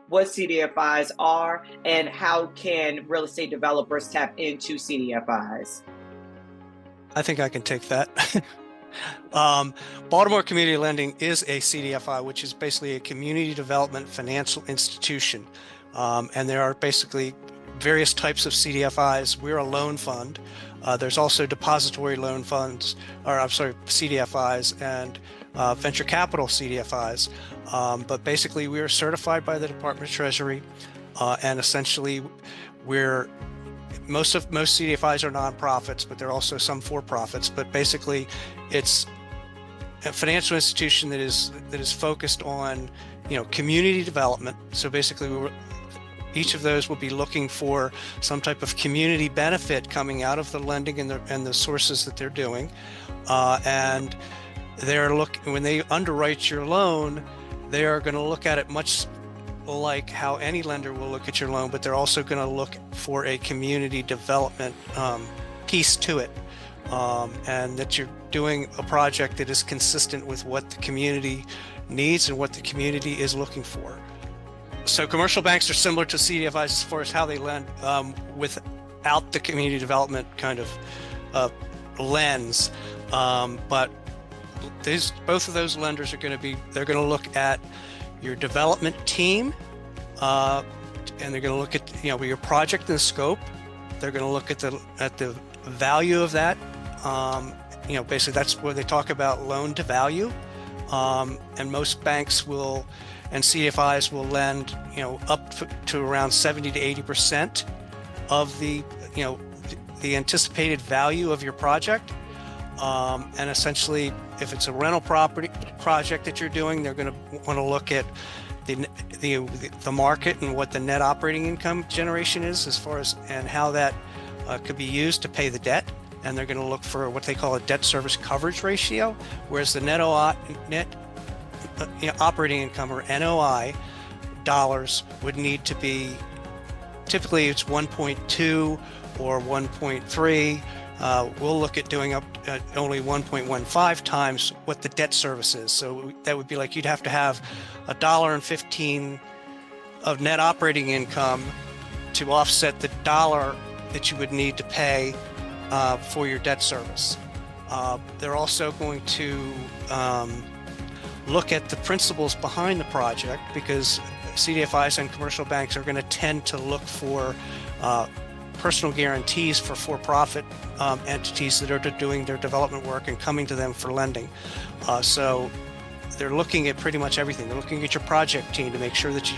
what CDFIs are and how can real estate developers tap into CDFIs? I think I can take that. Baltimore Community Lending is a CDFI, which is basically a community development financial institution. And there are basically various types of CDFIs. We're a loan fund. There's also depository loan funds, or I'm sorry, CDFIs and venture capital CDFIs. But basically we are certified by the Department of Treasury, and essentially most CDFIs are nonprofits, but there are also some for-profits. But basically, it's a financial institution that is focused on, community development. So basically, each of those will be looking for some type of community benefit coming out of the lending and the sources that they're doing, and when they underwrite your loan, they are going to look at it much like how any lender will look at your loan, but they're also going to look for a community development piece to it, and that you're doing a project that is consistent with what the community needs and what the community is looking for. So commercial banks are similar to CDFIs as far as how they lend, without the community development kind of lens, but both of those lenders are going to look at your development team, and they're going to look at your project and scope. They're going to look at the value of that. Basically that's where they talk about loan to value, and most banks and CDFIs will lend up to around 70 to 80% of the anticipated value of your project. And essentially, if it's a rental property project that you're doing, they're going to want to look at the market and what the net operating income generation is, as far as and how that could be used to pay the debt. And they're going to look for what they call a debt service coverage ratio, whereas the net operating income, or NOI dollars, would need to be, typically it's 1.2 or 1.3. We'll look at doing up only 1.15 times what the debt service is. So that would be like you'd have to have $1.15 of net operating income to offset the dollar that you would need to pay for your debt service. They're also going to look at the principles behind the project, because CDFIs and commercial banks are going to tend to look for personal guarantees for-profit entities that are doing their development work and coming to them for lending. So they're looking at pretty much everything. They're looking at your project team to make sure that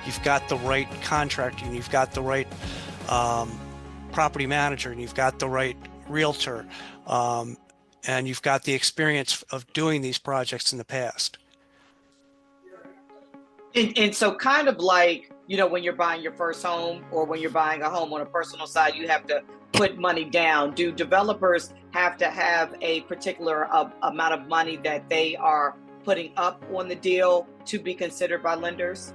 you've got the right contractor, and you've got the right property manager, and you've got the right realtor, and you've got the experience of doing these projects in the past. And so kind of like, when you're buying your first home, or when you're buying a home on a personal side, you have to put money down. Do developers have to have a particular amount of money that they are putting up on the deal to be considered by lenders?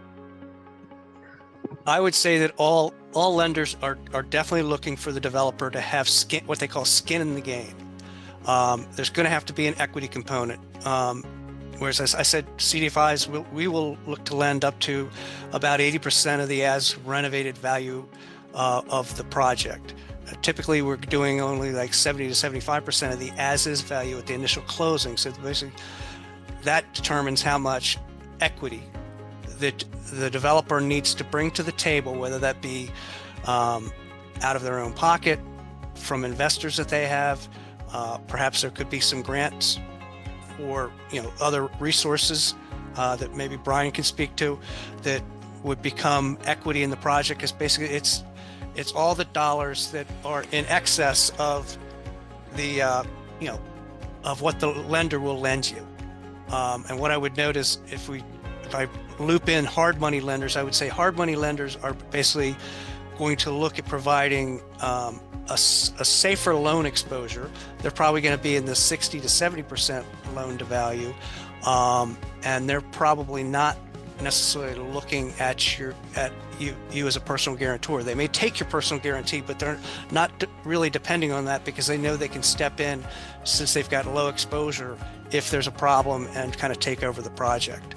I would say that all lenders are definitely looking for the developer to have what they call skin in the game. There's going to have to be an equity component. Whereas, as I said, CDFIs, we will look to lend up to about 80% of the as renovated value of the project. Typically, we're doing only like 70 to 75% of the as-is value at the initial closing. So basically, that determines how much equity that the developer needs to bring to the table, whether that be out of their own pocket, from investors that they have. Perhaps there could be some grants or other resources that maybe Brian can speak to, that would become equity in the project. Because basically it's all the dollars that are in excess of the of what the lender will lend you. And what I would note is, if I loop in hard money lenders, I would say hard money lenders are basically going to look at providing a safer loan exposure. They're probably going to be in the 60 to 70% loan to value, and they're probably not necessarily looking at you as a personal guarantor. They may take your personal guarantee, but they're not really depending on that, because they know they can step in, since they've got low exposure, if there's a problem, and kind of take over the project.